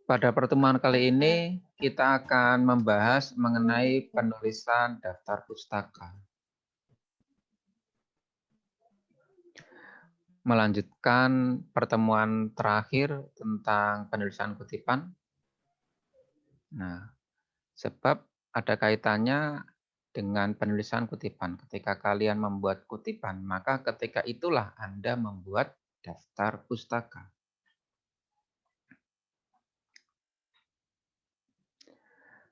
Pada pertemuan kali ini, kita akan membahas mengenai penulisan daftar pustaka. Melanjutkan pertemuan terakhir tentang penulisan kutipan. Nah, sebab ada kaitannya dengan penulisan kutipan. Ketika kalian membuat kutipan, maka ketika itulah Anda membuat daftar pustaka.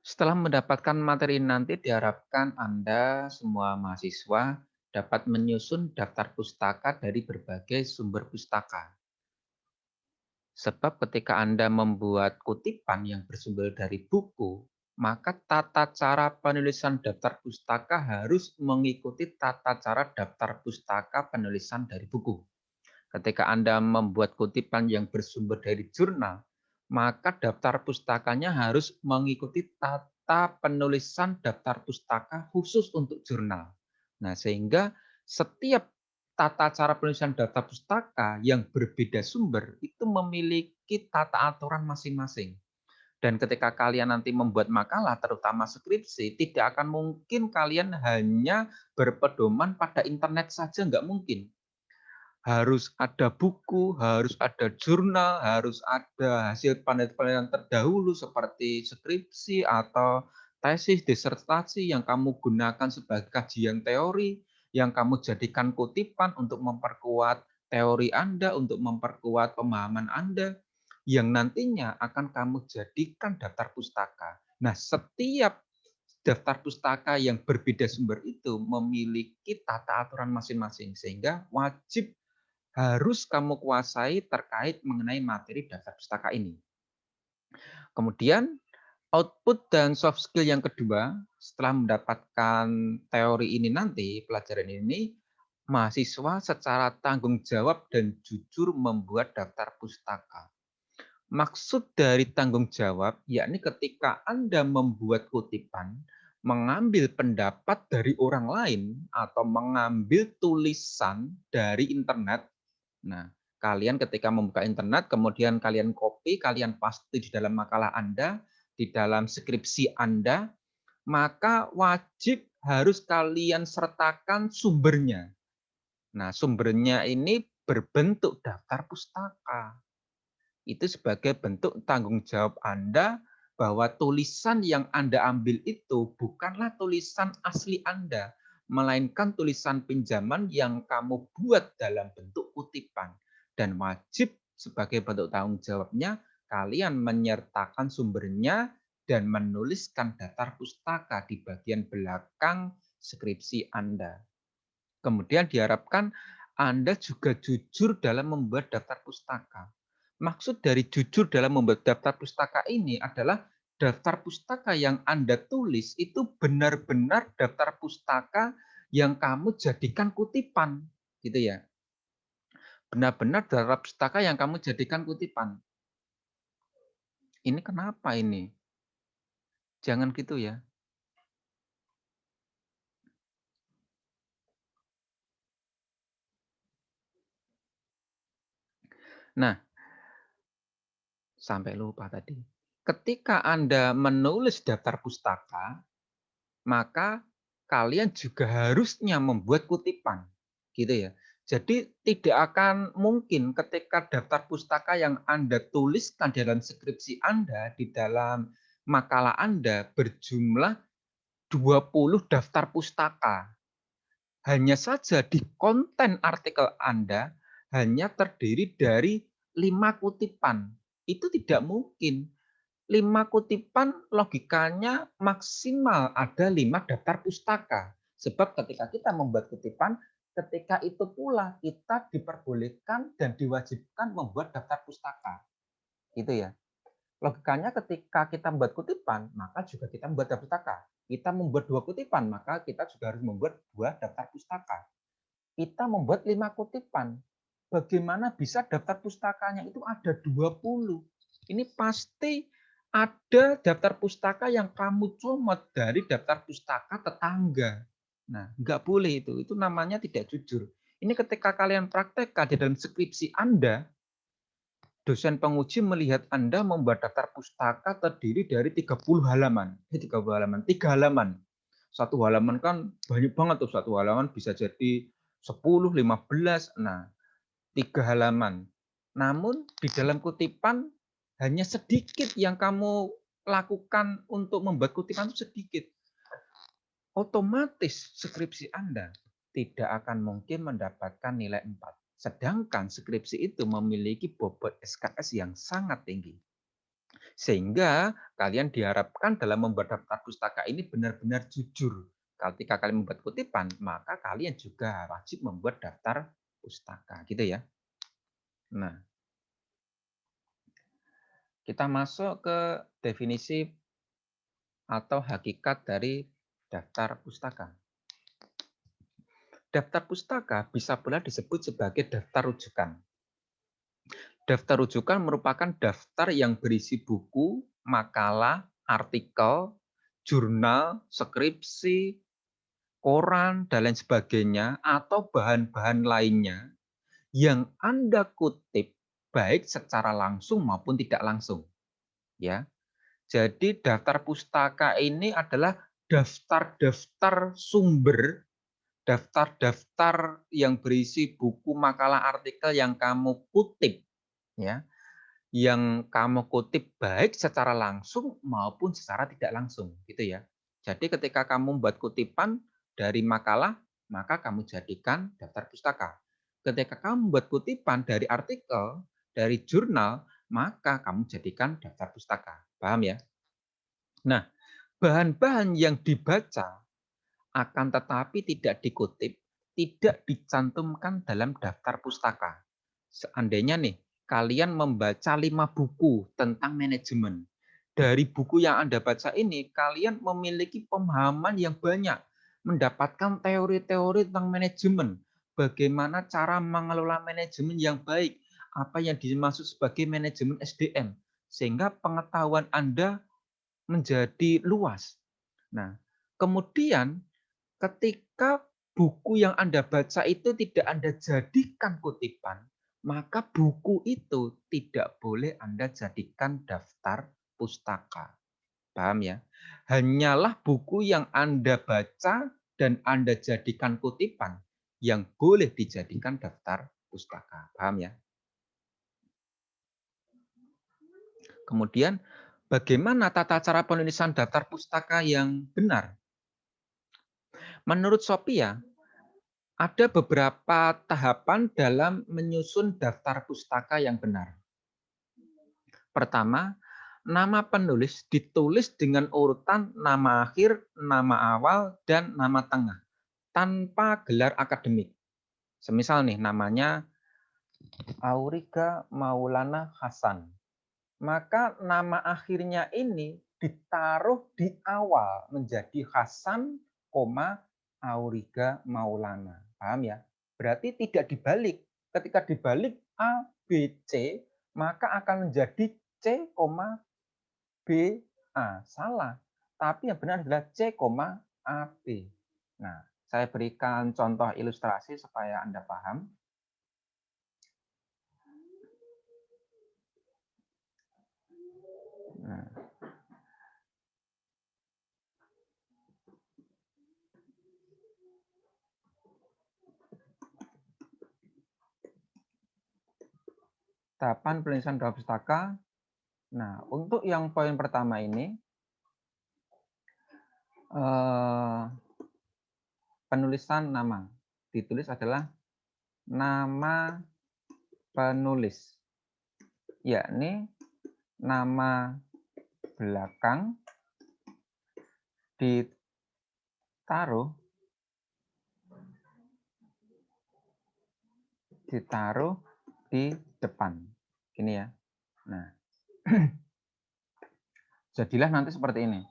Setelah mendapatkan materi nanti, diharapkan Anda semua mahasiswa dapat menyusun daftar pustaka dari berbagai sumber pustaka. Sebab ketika Anda membuat kutipan yang bersumber dari buku, maka tata cara penulisan daftar pustaka harus mengikuti tata cara daftar pustaka penulisan dari buku. Ketika Anda membuat kutipan yang bersumber dari jurnal, maka daftar pustakanya harus mengikuti tata penulisan daftar pustaka khusus untuk jurnal. Nah, sehingga setiap tata cara penulisan daftar pustaka yang berbeda sumber itu memiliki tata aturan masing-masing. Dan ketika kalian nanti membuat makalah, terutama skripsi, tidak akan mungkin kalian hanya berpedoman pada internet saja, nggak mungkin. Harus ada buku, harus ada jurnal, harus ada hasil penelitian terdahulu seperti skripsi atau tesis, disertasi yang kamu gunakan sebagai kajian teori, yang kamu jadikan kutipan untuk memperkuat teori Anda, untuk memperkuat pemahaman Anda, yang nantinya akan kamu jadikan daftar pustaka. Nah, setiap daftar pustaka yang berbeda sumber itu memiliki tata aturan masing-masing, sehingga wajib harus kamu kuasai terkait mengenai materi daftar pustaka ini. Kemudian output dan soft skill yang kedua, setelah mendapatkan teori ini nanti, pelajaran ini, mahasiswa secara tanggung jawab dan jujur membuat daftar pustaka. Maksud dari tanggung jawab, yakni ketika Anda membuat kutipan, mengambil pendapat dari orang lain atau mengambil tulisan dari internet. Nah, kalian ketika membuka internet, kemudian kalian copy, kalian paste di dalam makalah Anda, di dalam skripsi Anda, maka wajib harus kalian sertakan sumbernya. Nah, sumbernya ini berbentuk daftar pustaka. Itu sebagai bentuk tanggung jawab Anda bahwa tulisan yang Anda ambil itu bukanlah tulisan asli Anda, melainkan tulisan pinjaman yang kamu buat dalam bentuk kutipan. Dan wajib sebagai bentuk tanggung jawabnya, kalian menyertakan sumbernya dan menuliskan daftar pustaka di bagian belakang skripsi Anda. Kemudian diharapkan Anda juga jujur dalam membuat daftar pustaka. Maksud dari jujur dalam membuat daftar pustaka ini adalah daftar pustaka yang Anda tulis itu benar-benar daftar pustaka yang kamu jadikan kutipan, gitu ya. Benar-benar daftar pustaka yang kamu jadikan kutipan. Ini kenapa ini? Jangan gitu ya. Nah, sampai lupa tadi. Ketika Anda menulis daftar pustaka, maka kalian juga harusnya membuat kutipan, gitu ya. Jadi tidak akan mungkin ketika daftar pustaka yang Anda tuliskan dalam skripsi Anda, di dalam makalah Anda berjumlah 20 daftar pustaka. Hanya saja di konten artikel Anda hanya terdiri dari 5 kutipan. Itu tidak mungkin. 5 kutipan logikanya maksimal ada 5 daftar pustaka. Sebab ketika kita membuat kutipan, ketika itu pula kita diperbolehkan dan diwajibkan membuat daftar pustaka. Gitu ya. Logikanya ketika kita membuat kutipan, maka juga kita membuat daftar pustaka. Kita membuat 2 kutipan, maka kita juga harus membuat 2 daftar pustaka. Kita membuat 5 kutipan. Bagaimana bisa daftar pustakanya itu ada 20? Ini pasti ada daftar pustaka yang kamu comot dari daftar pustaka tetangga. Nah, nggak boleh itu. Itu namanya tidak jujur. Ini ketika kalian praktekkan di dalam skripsi Anda, dosen penguji melihat Anda membuat daftar pustaka terdiri dari 30 halaman. 30 halaman, 3 halaman. Satu halaman kan banyak banget tuh, satu halaman bisa jadi 10, 15. Nah, 3 halaman. Namun di dalam kutipan hanya sedikit yang kamu lakukan untuk membuat kutipan itu sedikit. Otomatis skripsi Anda tidak akan mungkin mendapatkan nilai 4. Sedangkan skripsi itu memiliki bobot SKS yang sangat tinggi. Sehingga kalian diharapkan dalam membuat daftar pustaka ini benar-benar jujur. Ketika kalian membuat kutipan, maka kalian juga wajib membuat daftar pustaka, gitu ya. Nah, kita masuk ke definisi atau hakikat dari daftar pustaka. Daftar pustaka bisa pula disebut sebagai daftar rujukan. Daftar rujukan merupakan daftar yang berisi buku, makalah, artikel, jurnal, skripsi, koran, dan lain sebagainya, atau bahan-bahan lainnya yang Anda kutip baik secara langsung maupun tidak langsung. Ya, jadi daftar pustaka ini adalah daftar-daftar sumber, daftar-daftar yang berisi buku, makalah, artikel yang kamu kutip, ya, yang kamu kutip baik secara langsung maupun secara tidak langsung, gitu ya. Jadi ketika kamu membuat kutipan dari makalah, maka kamu jadikan daftar pustaka. Ketika kamu membuat kutipan dari artikel, dari jurnal, maka kamu jadikan daftar pustaka. Paham ya? Nah, bahan-bahan yang dibaca akan tetapi tidak dikutip, tidak dicantumkan dalam daftar pustaka. Seandainya nih, kalian membaca 5 buku tentang manajemen. Dari buku yang Anda baca ini, kalian memiliki pemahaman yang banyak, mendapatkan teori-teori tentang manajemen, bagaimana cara mengelola manajemen yang baik, apa yang dimaksud sebagai manajemen SDM, sehingga pengetahuan Anda menjadi luas. Nah, kemudian ketika buku yang Anda baca itu tidak Anda jadikan kutipan, maka buku itu tidak boleh Anda jadikan daftar pustaka. Paham ya? Hanyalah buku yang Anda baca dan Anda jadikan kutipan yang boleh dijadikan daftar pustaka. Paham ya? Kemudian, bagaimana tata cara penulisan daftar pustaka yang benar? Menurut Sophia, ada beberapa tahapan dalam menyusun daftar pustaka yang benar. Pertama, nama penulis ditulis dengan urutan nama akhir, nama awal, dan nama tengah, tanpa gelar akademik. Semisal nih, namanya Auriga Maulana Hasan. Maka nama akhirnya ini ditaruh di awal menjadi Hasan, Auriga Maulana. Paham ya? Berarti tidak dibalik. Ketika dibalik A, B, C, maka akan menjadi C, B, A. Salah. Tapi yang benar adalah C, A, B. Nah, saya berikan contoh ilustrasi supaya Anda paham. Nah, tahapan penulisan daftar pustaka. Nah, untuk yang poin pertama ini, penulisan nama. Ditulis adalah nama penulis, yakni nama belakang ditaruh di depan. Ini ya. Nah, jadilah nanti seperti ini.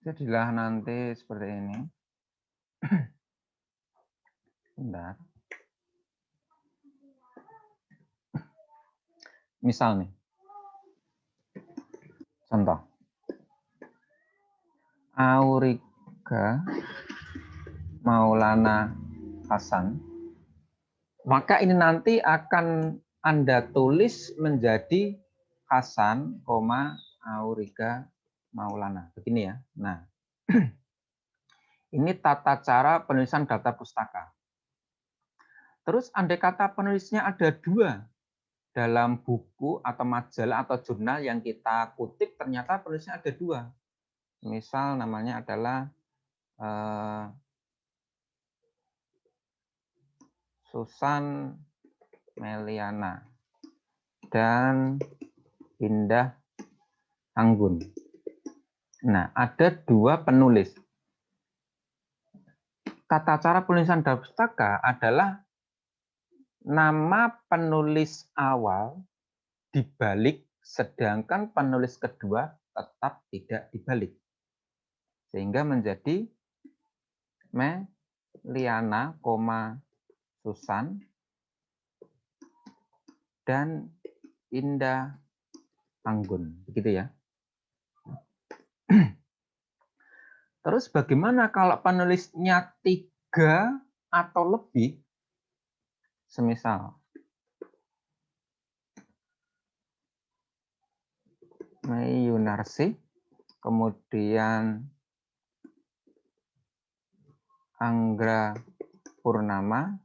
Jadilah nanti seperti ini. Bentar. Misal nih, contoh. Auriga Maulana Hasan. Maka ini nanti akan Anda tulis menjadi Hasan, Auriga Maulana. Begini ya. Nah, ini tata cara penulisan daftar pustaka. Terus andai kata penulisnya ada dua dalam buku atau majalah atau jurnal yang kita kutip, ternyata penulisnya ada dua. Misal namanya adalah Susan Meliana dan Indah Anggun. Nah, ada dua penulis. Tata cara penulisan daftar pustaka adalah nama penulis awal dibalik, sedangkan penulis kedua tetap tidak dibalik. Sehingga menjadi Meliana, Susan dan Indah Anggun. Begitu ya. Terus bagaimana kalau penulisnya 3 atau lebih? Semisal Mei Yunarsi, kemudian Anggra Purnama,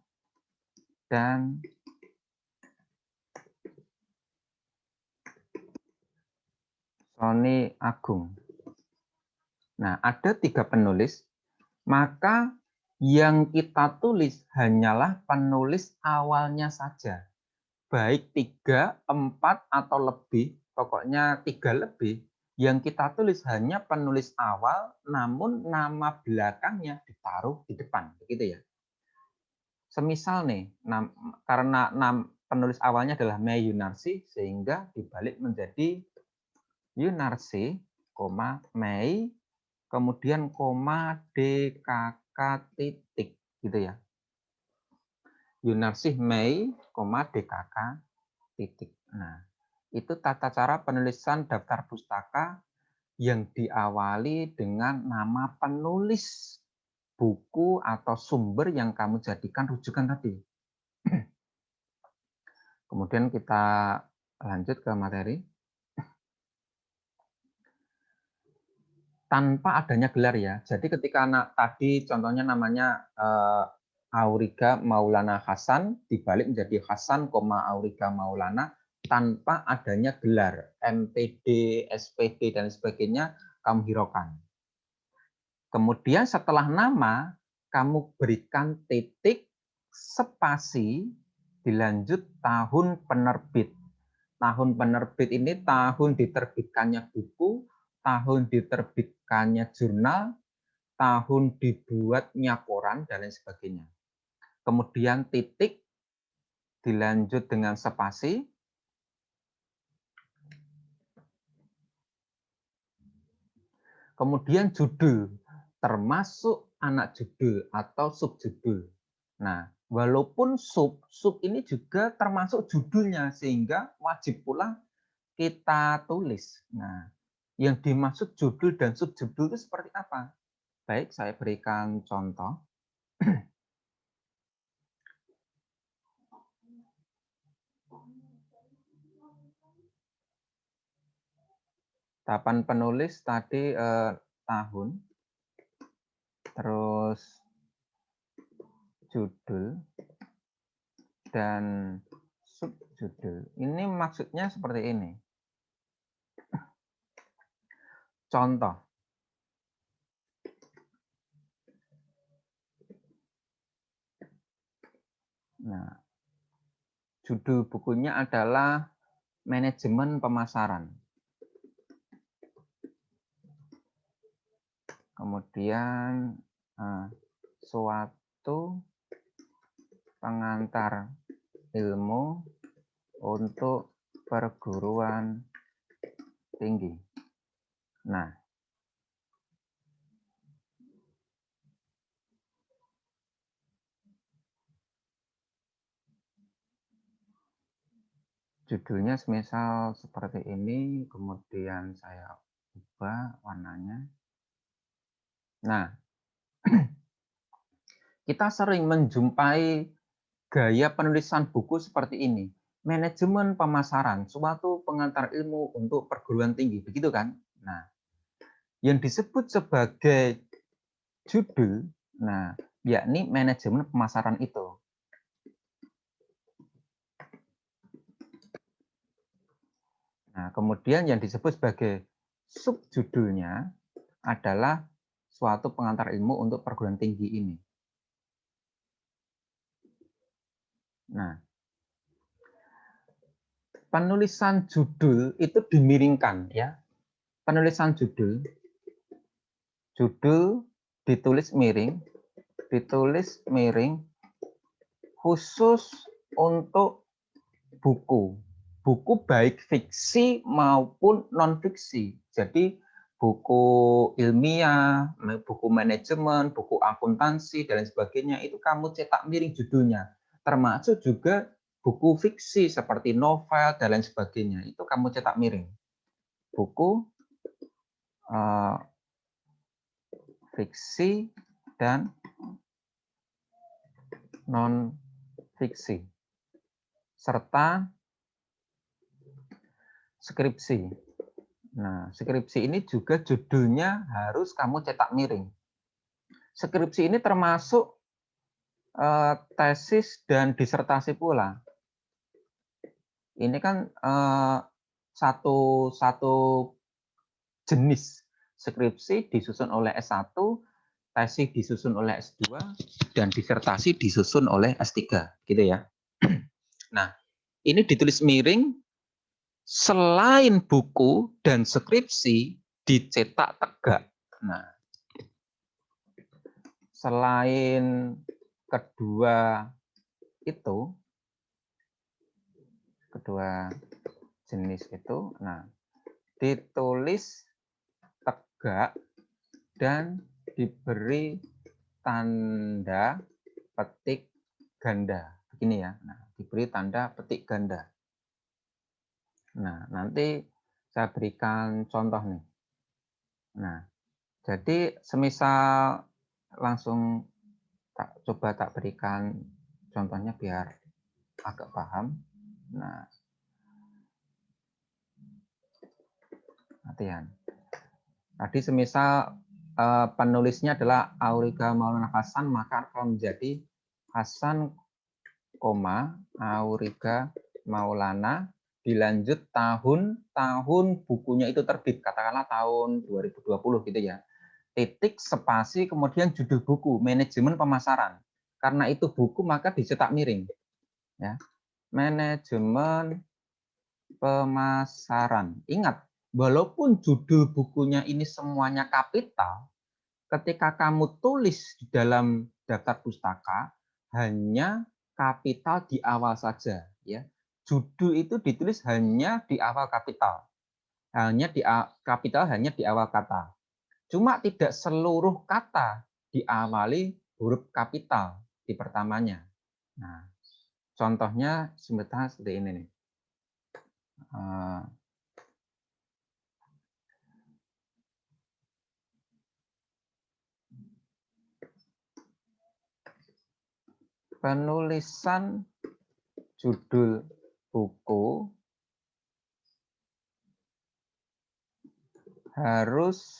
dan Sony Agung. Nah, ada 3 penulis, maka yang kita tulis hanyalah penulis awalnya saja. Baik 3, 4, atau lebih, pokoknya 3 lebih, yang kita tulis hanya penulis awal, namun nama belakangnya ditaruh di depan. Begitu ya. Semisal nih, karena penulis awalnya adalah Mei Yunarsi, sehingga dibalik menjadi Yunarsi, Mei, kemudian DKK titik, gitu ya. Yunarsih Mei, DKK titik. Nah, itu tata cara penulisan daftar pustaka yang diawali dengan nama penulis buku atau sumber yang kamu jadikan rujukan tadi. Kemudian kita lanjut ke materi. Tanpa adanya gelar ya. Jadi ketika tadi contohnya namanya Auriga Maulana Hasan, dibalik menjadi Hasan, Auriga Maulana, tanpa adanya gelar, MPD, SPD, dan sebagainya, kamu hiraukan. Kemudian setelah nama, kamu berikan titik, spasi, dilanjut tahun penerbit. Tahun penerbit ini tahun diterbitkannya buku, tahun diterbitkannya jurnal, tahun dibuatnya koran, dan lain sebagainya. Kemudian titik, dilanjut dengan spasi, kemudian judul, termasuk anak judul atau subjudul. Nah, walaupun sub ini juga termasuk judulnya, sehingga wajib pula kita tulis. Nah, yang dimaksud judul dan subjudul itu seperti apa? Baik, saya berikan contoh. Tahapan penulis tadi tahun, terus judul, dan subjudul. Ini maksudnya seperti ini. Contoh. Nah, judul bukunya adalah Manajemen Pemasaran. Kemudian suatu pengantar ilmu untuk perguruan tinggi. Nah, Judulnya semisal seperti ini, kemudian saya ubah warnanya. Nah, kita sering menjumpai gaya penulisan buku seperti ini. Manajemen pemasaran, suatu pengantar ilmu untuk perguruan tinggi, begitu kan? Nah, yang disebut sebagai judul, nah, yakni manajemen pemasaran itu. Nah, kemudian yang disebut sebagai subjudulnya adalah suatu pengantar ilmu untuk perguruan tinggi ini. Nah, penulisan judul itu dimiringkan ya. Penulisan judul ditulis miring khusus untuk buku. Buku baik fiksi maupun non-fiksi. Jadi buku ilmiah, buku manajemen, buku akuntansi, dan lain sebagainya, itu kamu cetak miring judulnya. Termasuk juga buku fiksi seperti novel, dan lain sebagainya. Itu kamu cetak miring. Buku fiksi dan non-fiksi. Serta skripsi. Nah, skripsi ini juga judulnya harus kamu cetak miring. Skripsi ini termasuk tesis dan disertasi pula. Ini kan satu jenis skripsi disusun oleh S1, tesis disusun oleh S2, dan disertasi disusun oleh S3, gitu ya. Nah, ini ditulis miring. Selain buku dan skripsi dicetak tegak. Nah, selain kedua jenis itu, nah, ditulis tegak dan diberi tanda petik ganda. Begini ya. Nah, diberi tanda petik ganda. Nah, nanti saya berikan contoh nih. Nah, jadi semisal langsung coba tak berikan contohnya biar agak paham. Nah, latihan. Tadi semisal penulisnya adalah Auriga Maulana Hasan, maka akan menjadi Hasan, Auriga Maulana, dilanjut tahun bukunya itu terbit, katakanlah tahun 2020 gitu ya. Titik, spasi, kemudian judul buku, manajemen pemasaran. Karena itu buku maka dicetak miring. Ya. Manajemen pemasaran. Ingat, walaupun judul bukunya ini semuanya kapital, ketika kamu tulis di dalam daftar pustaka, hanya kapital di awal saja. Ya. Judul itu ditulis hanya di awal kapital. Kapital hanya di awal kata. Cuma tidak seluruh kata diawali huruf kapital di pertamanya. Nah, contohnya seperti ini nih. Penulisan judul buku harus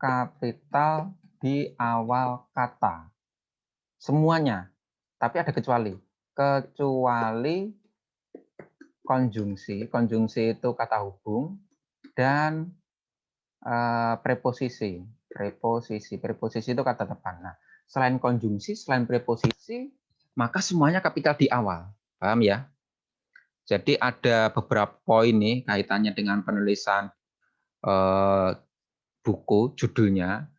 kapital di awal kata. Semuanya, tapi ada kecuali. Kecuali konjungsi. Konjungsi itu kata hubung dan preposisi. Preposisi itu kata depan. Nah, selain konjungsi, selain preposisi, maka semuanya kapital di awal. Paham ya? Jadi ada beberapa poin nih kaitannya dengan penulisan buku, judulnya.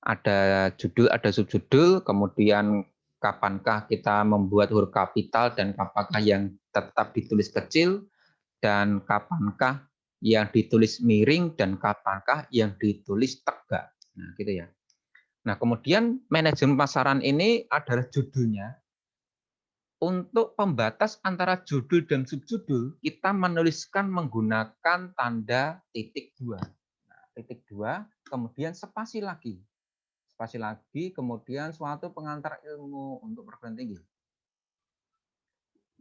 Ada judul, ada subjudul, kemudian kapankah kita membuat huruf kapital dan kapankah yang tetap ditulis kecil, dan kapankah yang ditulis miring, dan kapankah yang ditulis tegak. Nah, gitu ya. Nah, kemudian manajemen pasaran ini adalah judulnya Untuk pembatas antara judul dan subjudul, kita menuliskan menggunakan tanda titik dua. Nah, titik dua, kemudian spasi lagi. Spasi lagi, kemudian suatu pengantar ilmu untuk perguruan tinggi.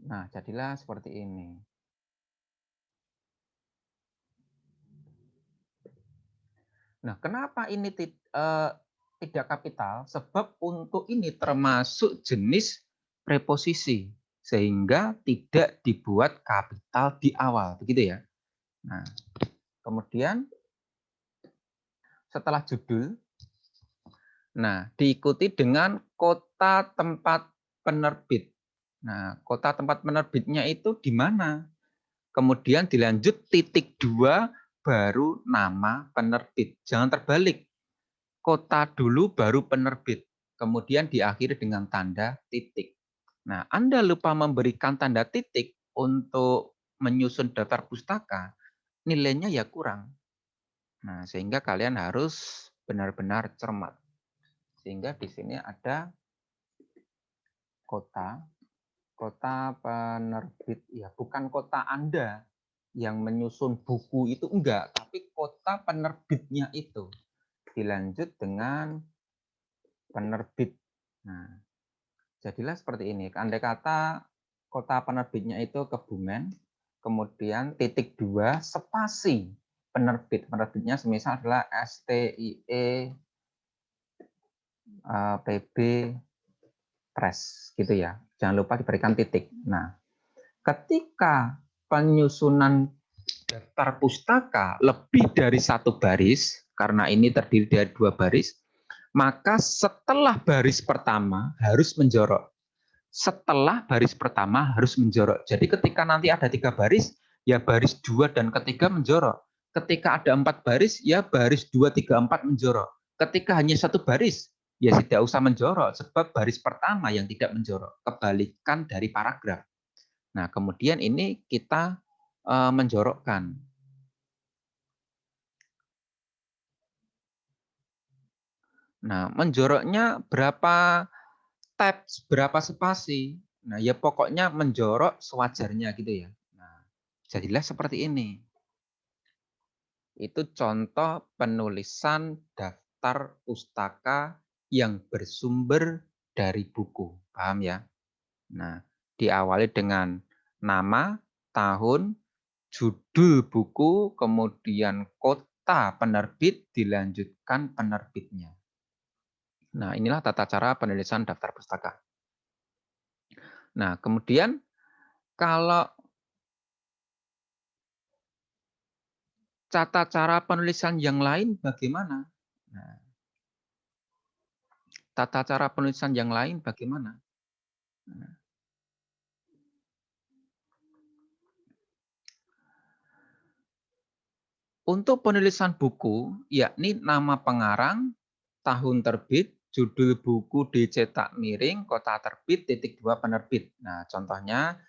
Nah, jadilah seperti ini. Nah, kenapa ini tidak kapital? Sebab untuk ini termasuk jenis preposisi, sehingga tidak dibuat kapital di awal, begitu ya. Nah, kemudian setelah judul, nah diikuti dengan kota tempat penerbit. Nah, kota tempat penerbitnya itu di mana? Kemudian dilanjut titik dua, baru nama penerbit. Jangan terbalik. Kota dulu baru penerbit, kemudian diakhiri dengan tanda titik. Nah, Anda lupa memberikan tanda titik untuk menyusun daftar pustaka, nilainya ya kurang. Nah, sehingga kalian harus benar-benar cermat. Sehingga di sini ada kota penerbit, ya bukan kota Anda yang menyusun buku itu enggak, tapi kota penerbitnya itu. Dilanjut dengan penerbit. Nah, jadilah seperti ini. Andai kata kota penerbitnya itu Kebumen, kemudian titik dua spasi penerbit. Penerbitnya semisal adalah STIE PB Press gitu ya. Jangan lupa diberikan titik. Nah, ketika penyusunan daftar pustaka lebih dari satu baris, karena ini terdiri dari dua baris, maka setelah baris pertama harus menjorok. Setelah baris pertama harus menjorok. Jadi ketika nanti ada 3 baris, ya baris 2 dan ketiga menjorok. Ketika ada 4 baris, ya baris 2, 3, 4 menjorok. Ketika hanya satu baris, ya tidak usah menjorok, sebab baris pertama yang tidak menjorok. Kebalikan dari paragraf. Nah, kemudian ini kita menjorokkan. Nah, menjoroknya berapa tabs, berapa spasi. Nah, ya pokoknya menjorok sewajarnya gitu ya. Nah, jadilah seperti ini. Itu contoh penulisan daftar pustaka yang bersumber dari buku. Paham ya? Nah, diawali dengan nama, tahun, judul buku, kemudian kota penerbit, dilanjutkan penerbitnya. Nah, inilah tata cara penulisan daftar pustaka. Nah, kemudian kalau tata cara penulisan yang lain bagaimana? Nah, tata cara penulisan yang lain bagaimana? Nah, untuk penulisan buku, yakni nama pengarang, tahun terbit, judul buku dicetak miring, kota terbit, titik dua penerbit. Nah, contohnya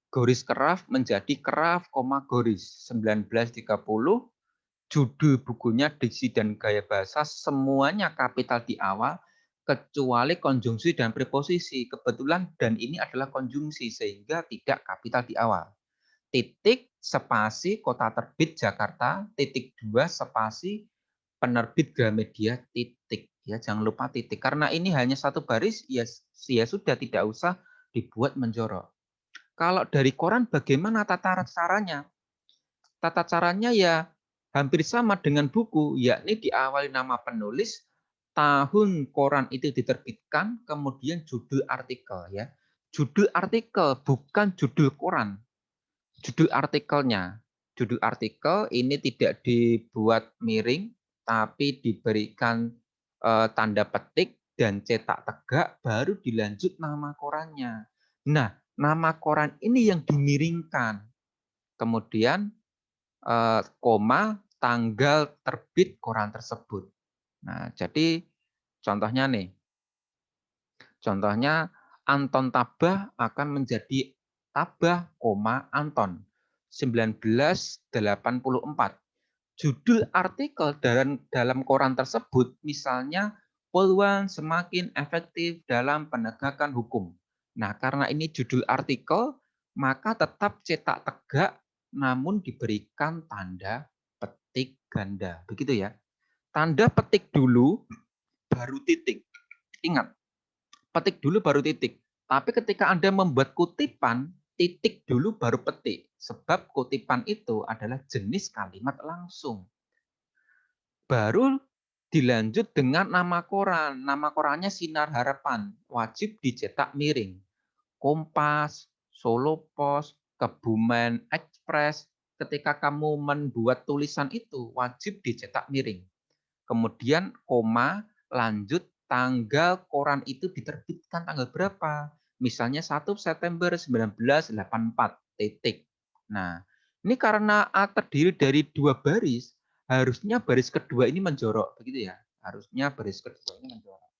Goris Keraf menjadi Keraf, Goris 1930, judul bukunya diksi dan gaya bahasa semuanya kapital di awal kecuali konjungsi dan preposisi. Kebetulan dan ini adalah konjungsi sehingga tidak kapital di awal. Titik spasi kota terbit Jakarta, titik dua spasi penerbit Gramedia, titik. Ya, jangan lupa titik. Karena ini hanya satu baris, ya sudah tidak usah dibuat menjorok. Kalau dari koran bagaimana tata caranya? Tata caranya ya hampir sama dengan buku, yakni diawali nama penulis, tahun koran itu diterbitkan, kemudian judul artikel ya. Judul artikel bukan judul koran. Judul artikelnya. Judul artikel ini tidak dibuat miring tapi diberikan tanda petik dan cetak tegak baru dilanjut nama korannya. Nah, nama koran ini yang dimiringkan. Kemudian koma, tanggal terbit koran tersebut. Nah, jadi contohnya nih. Contohnya Anton Tabah akan menjadi Tabah, Anton 1984. Judul artikel dalam koran tersebut misalnya Polwan semakin efektif dalam penegakan hukum. Nah, karena ini judul artikel, maka tetap cetak tegak namun diberikan tanda petik ganda. Begitu ya. Tanda petik dulu baru titik. Ingat, petik dulu baru titik. Tapi ketika Anda membuat kutipan, titik dulu baru petik. Sebab kutipan itu adalah jenis kalimat langsung. Baru dilanjut dengan nama koran. Nama korannya Sinar Harapan. Wajib dicetak miring. Kompas, Solo Pos, Kebumen Express. Ketika kamu membuat tulisan itu, wajib dicetak miring. Kemudian koma, lanjut tanggal koran itu diterbitkan tanggal berapa. Misalnya 1 September 1984, titik. Nah, ini karena A terdiri dari 2 baris, harusnya baris kedua ini menjorok, begitu ya. Harusnya baris kedua ini menjorok.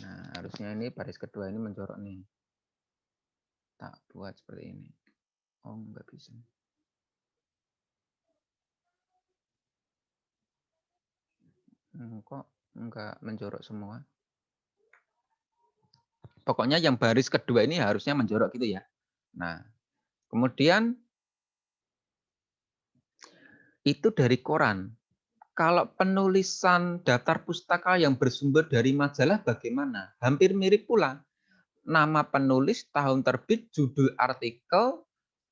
Nah, harusnya ini baris kedua ini menjorok nih. Tak buat seperti ini. Oh, enggak bisa. Kok enggak menjorok semua? Pokoknya yang baris kedua ini harusnya menjorok gitu ya. Nah, kemudian itu dari koran. Kalau penulisan daftar pustaka yang bersumber dari majalah bagaimana? Hampir mirip pula. Nama penulis, tahun terbit, judul artikel.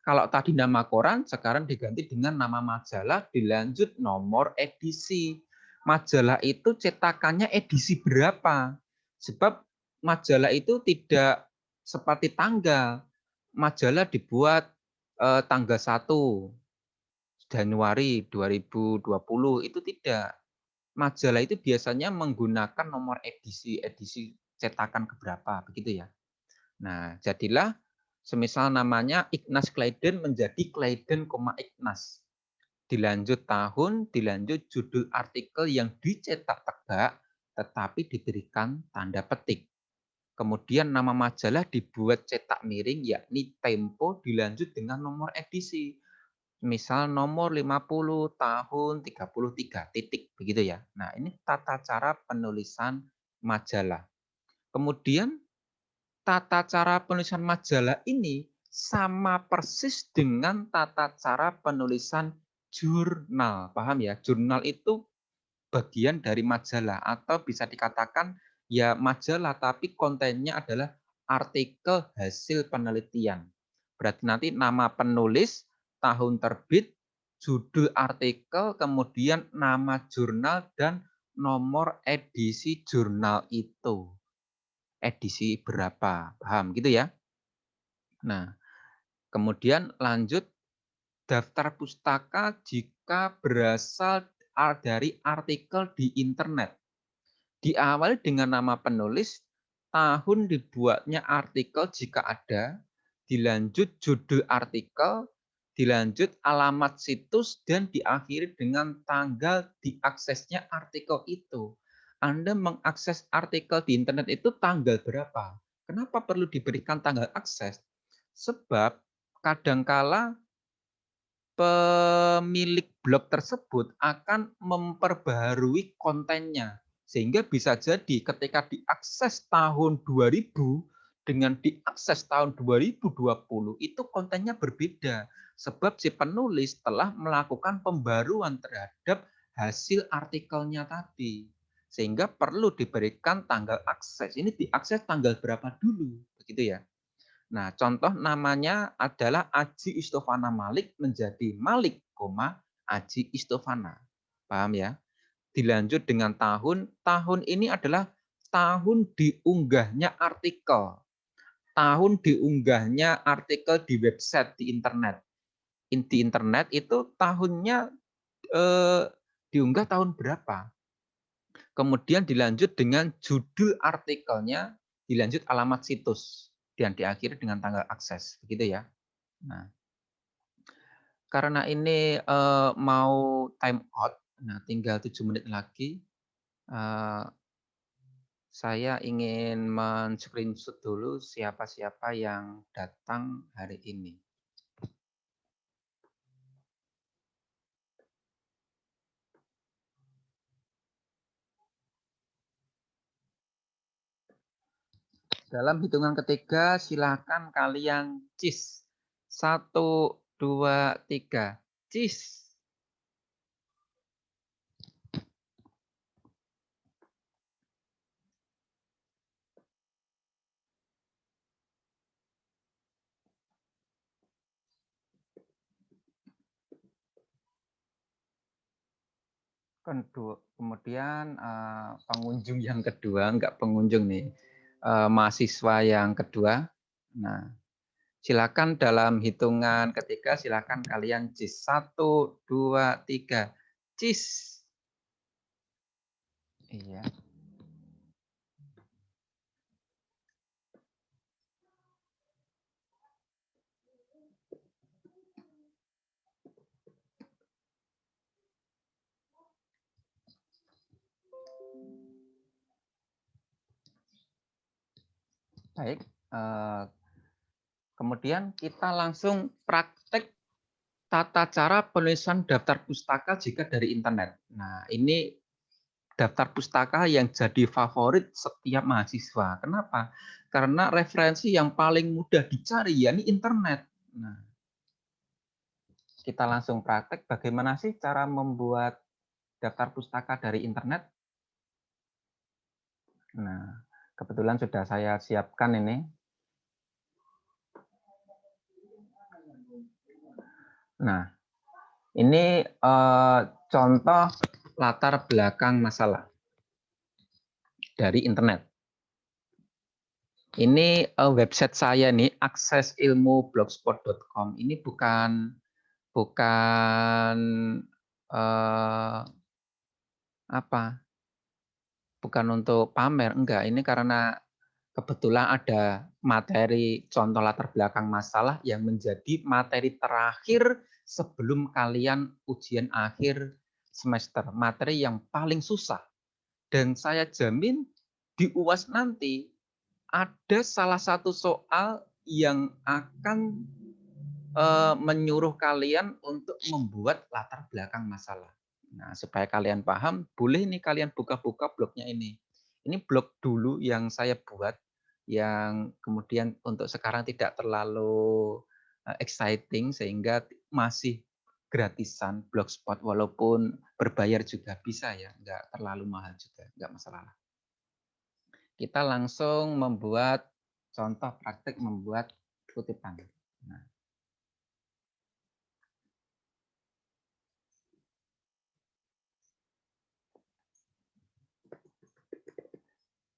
Kalau tadi nama koran, sekarang diganti dengan nama majalah, dilanjut nomor edisi. Majalah itu cetakannya edisi berapa? Sebab majalah itu tidak seperti tanggal. Majalah dibuat tanggal 1 Januari 2020, itu tidak. Majalah itu biasanya menggunakan nomor edisi cetakan keberapa, begitu ya. Nah, jadilah semisal namanya Ignas Kleiden menjadi Kleiden, Ignas. Dilanjut tahun, dilanjut judul artikel yang dicetak tegak, tetapi diberikan tanda petik. Kemudian nama majalah dibuat cetak miring, yakni Tempo, dilanjut dengan nomor edisi. Misal nomor 50 tahun 33, titik, begitu ya. Nah, ini tata cara penulisan majalah. Kemudian tata cara penulisan majalah ini sama persis dengan tata cara penulisan jurnal. Paham ya? Jurnal itu bagian dari majalah atau bisa dikatakan ya majalah tapi kontennya adalah artikel hasil penelitian. Berarti nanti nama penulis, tahun terbit, judul artikel, kemudian nama jurnal dan nomor edisi jurnal itu. Edisi berapa? Paham gitu ya? Nah, kemudian lanjut daftar pustaka jika berasal dari artikel di internet. Diawali dengan nama penulis, tahun dibuatnya artikel jika ada, dilanjut judul artikel, dilanjut alamat situs, dan diakhiri dengan tanggal diaksesnya artikel itu. Anda mengakses artikel di internet itu tanggal berapa? Kenapa perlu diberikan tanggal akses? Sebab kadangkala pemilik blog tersebut akan memperbaharui kontennya. Sehingga bisa jadi ketika diakses tahun 2000 dengan diakses tahun 2020 itu kontennya berbeda. Sebab si penulis telah melakukan pembaruan terhadap hasil artikelnya tadi. Sehingga perlu diberikan tanggal akses. Ini diakses tanggal berapa dulu, begitu ya. Nah, contoh namanya adalah Aji Istovana Malik menjadi Malik, Aji Istovana. Paham ya? Dilanjut dengan tahun. Tahun ini adalah tahun diunggahnya artikel. Tahun diunggahnya artikel di website, di internet. Di internet itu tahunnya diunggah tahun berapa. Kemudian dilanjut dengan judul artikelnya, dilanjut alamat situs. Dan diakhiri dengan tanggal akses. Begitu ya. Nah, karena ini mau time out, nah tinggal 7 menit lagi, eee, saya ingin men-screenshot dulu siapa-siapa yang datang hari ini. Dalam hitungan ketiga, silakan kalian cis. 1, 2, 3. Cis. Kemudian pengunjung yang kedua, enggak pengunjung nih, mahasiswa yang kedua. Nah, silakan dalam hitungan ketiga, silakan kalian cis. 1, 2, 3. Cis. Iya. Baik. Kemudian kita langsung praktek tata cara penulisan daftar pustaka jika dari internet. Nah, ini daftar pustaka yang jadi favorit setiap mahasiswa. Kenapa? Karena referensi yang paling mudah dicari yakni internet. Nah, kita langsung praktek bagaimana sih cara membuat daftar pustaka dari internet. Nah, kebetulan sudah saya siapkan ini. Nah, ini contoh latar belakang masalah dari internet. Ini website saya nih, aksesilmublogspot.com. Ini bukan bukan untuk pamer, enggak. Ini karena kebetulan ada materi contoh latar belakang masalah yang menjadi materi terakhir sebelum kalian ujian akhir semester. Materi yang paling susah. Dan saya jamin di UAS nanti ada salah satu soal yang akan menyuruh kalian untuk membuat latar belakang masalah. Nah, supaya kalian paham, boleh nih kalian buka-buka blognya ini. Ini blog dulu yang saya buat, yang kemudian untuk sekarang tidak terlalu exciting, sehingga masih gratisan Blogspot, walaupun berbayar juga bisa ya, nggak terlalu mahal juga, nggak masalah. Kita langsung membuat contoh praktik membuat kutipan. Nah,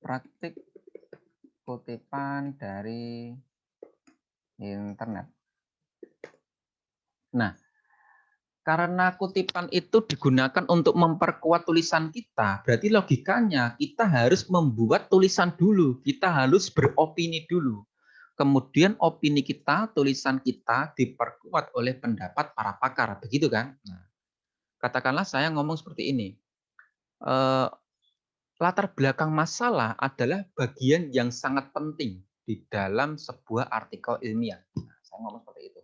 praktik kutipan dari internet. Nah, karena kutipan itu digunakan untuk memperkuat tulisan kita, berarti logikanya kita harus membuat tulisan dulu, kita harus beropini dulu. Kemudian opini kita, tulisan kita diperkuat oleh pendapat para pakar, begitu kan? Nah, katakanlah saya ngomong seperti ini. Latar belakang masalah adalah bagian yang sangat penting di dalam sebuah artikel ilmiah. Nah, saya ngomong seperti itu.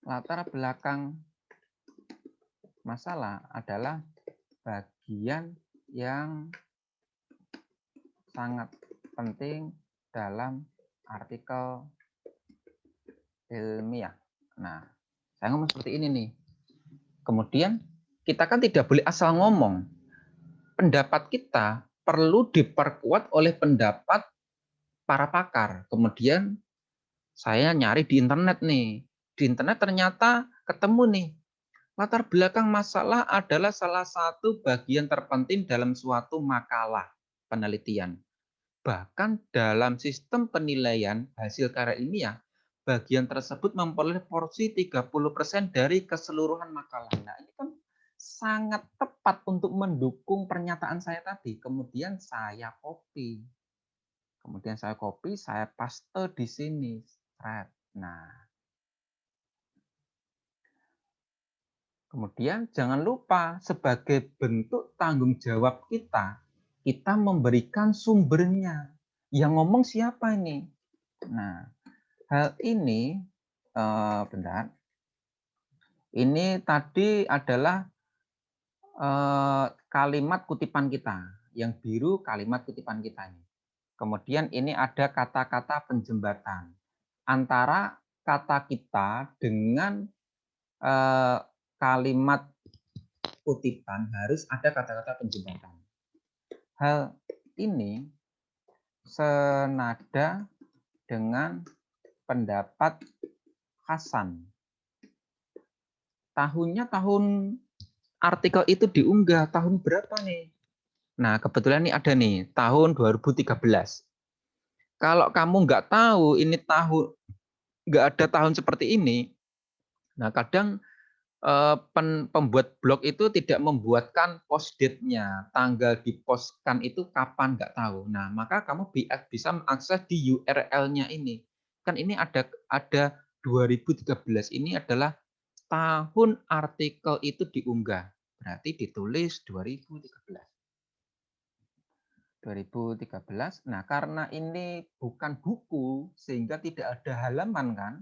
Latar belakang masalah adalah bagian yang sangat penting dalam artikel ilmiah. Nah, saya ngomong seperti ini nih. Kemudian kita kan tidak boleh asal ngomong. Pendapat kita perlu diperkuat oleh pendapat para pakar. Kemudian saya nyari di internet nih. Di internet ternyata ketemu nih. Latar belakang masalah adalah salah satu bagian terpenting dalam suatu makalah penelitian. Bahkan dalam sistem penilaian hasil karya ilmiah, bagian tersebut memperoleh porsi 30% dari keseluruhan makalah. Nah, ini kan sangat tepat untuk mendukung pernyataan saya tadi. Kemudian saya copy. Saya paste di sini. Nah, kemudian jangan lupa sebagai bentuk tanggung jawab kita, kita memberikan sumbernya. Yang ngomong siapa ini? Nah, hal ini, bentar. Ini tadi adalah kalimat kutipan kita. Yang biru kalimat kutipan kita ini. Kemudian ini ada kata-kata penjembatan antara kata kita dengan kalimat kutipan harus ada kata-kata penjembatan. Hal ini senada dengan pendapat Hasan. Tahunnya tahun artikel itu diunggah tahun berapa nih? Nah, kebetulan ini ada nih, tahun 2013. Kalau kamu nggak tahu ini tahun, nggak ada tahun seperti ini, nah kadang pembuat blog itu tidak membuatkan post date-nya, tanggal dipostkan itu kapan nggak tahu. Nah, maka kamu bisa mengakses di URL-nya ini. Kan ini ada 2013, ini adalah tahun artikel itu diunggah. Berarti ditulis 2013. 2013. Nah, karena ini bukan buku sehingga tidak ada halaman kan,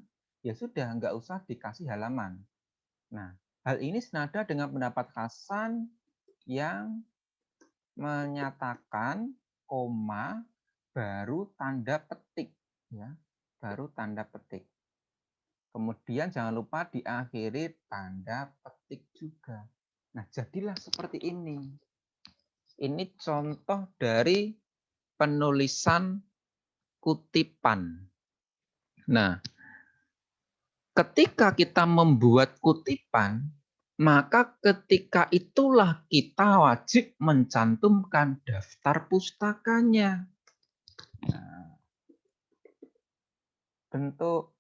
ya sudah nggak usah dikasih halaman. Nah, hal ini senada dengan pendapat Hasan yang menyatakan koma baru tanda petik, ya, baru tanda petik. Kemudian jangan lupa diakhiri tanda petik juga. Nah, jadilah seperti ini. Ini contoh dari penulisan kutipan. Nah, ketika kita membuat kutipan, maka ketika itulah kita wajib mencantumkan daftar pustakanya. Nah, bentuk